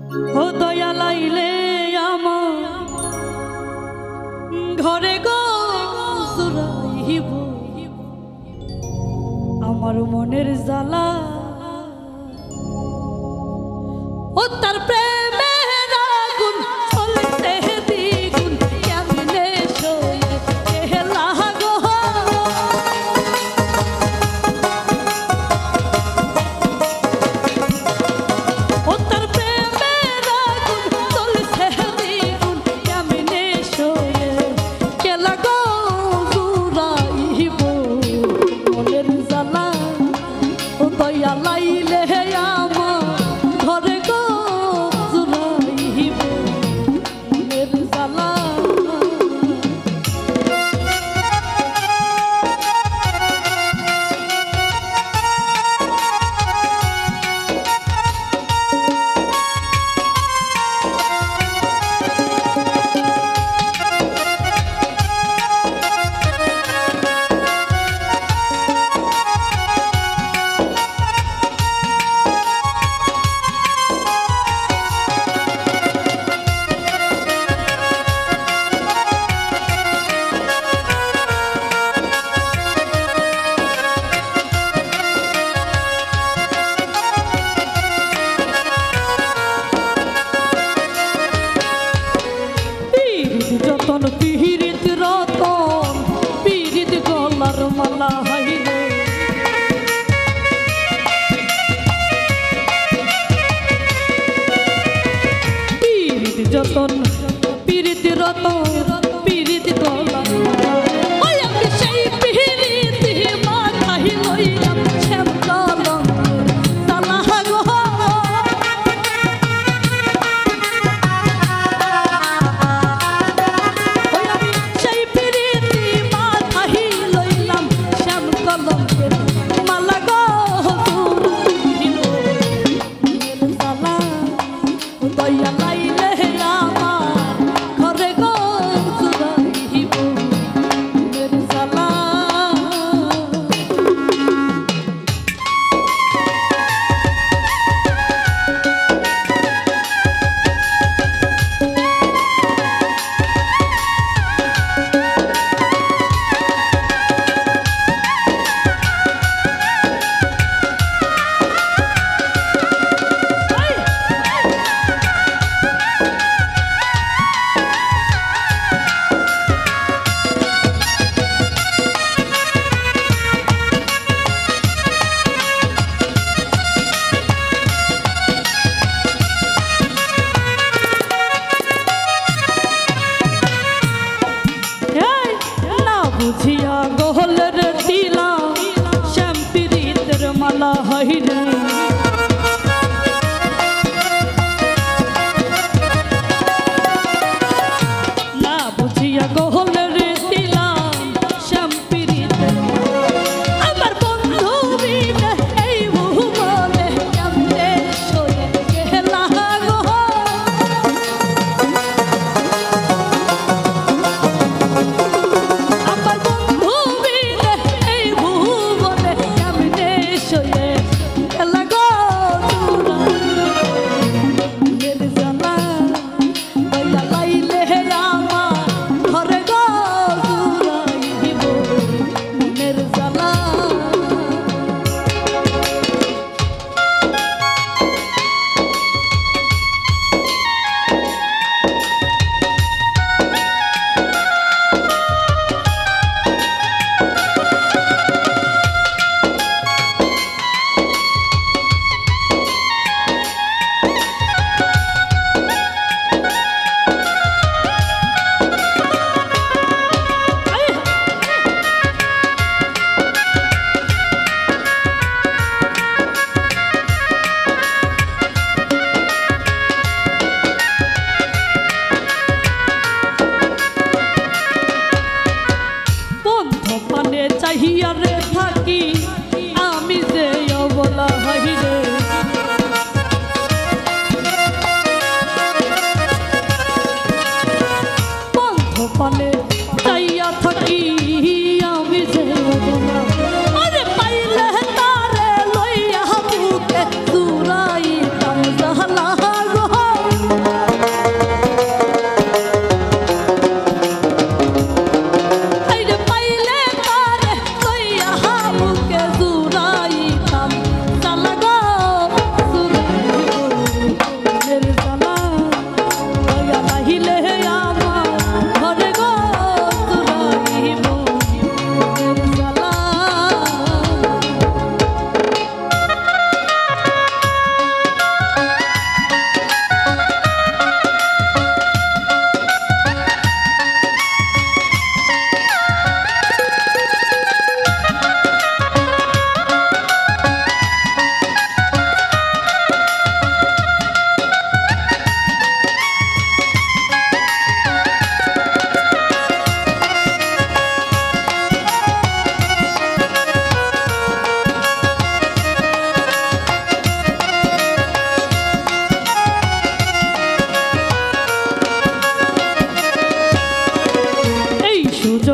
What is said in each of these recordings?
ও দয়া লাইলে আমার ঘরে গো জুড়াইব আমার মনের জ্বালা ও তার প্রেমের আগুন জ্বলতে দ্বিগুণ কেমনে সয়ে গেলা গো ও তার প্রেমের আগুন জ্বলতে দ্বিগুণ কেমনে সয়ে গেলা গো জুড়াইব মনের জ্বালা ও দয়া লাইলে আমার ঘরে গো জুড়াইব মনের জ্বালা যতন পিহিরিত রতন পিরিত গলার মালা হাইলে পিরিত যতন পিরিত রতন পিরিত গলার মালা ওই আমি সেই পিহিরিত মাথায় লইলাম শ্যাম কলম সালা গো দয়া লাইলে আমার ঘরে গো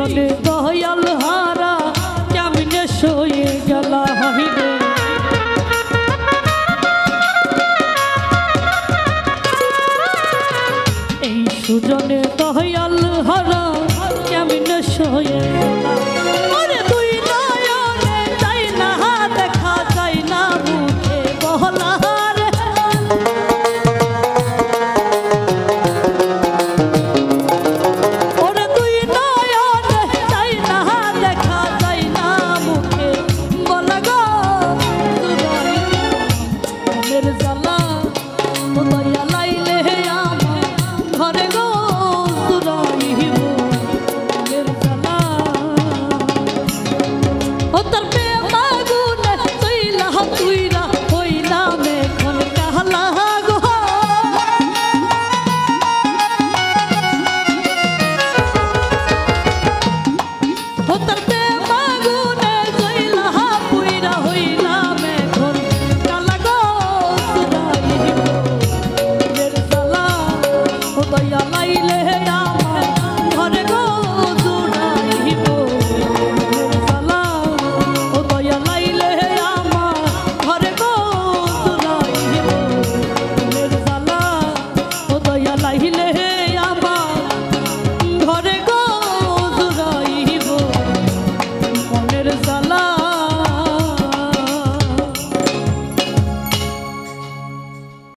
সুজনে দয়াল হারা কেমনে সয়ে গেলা হাইরে এই সুজন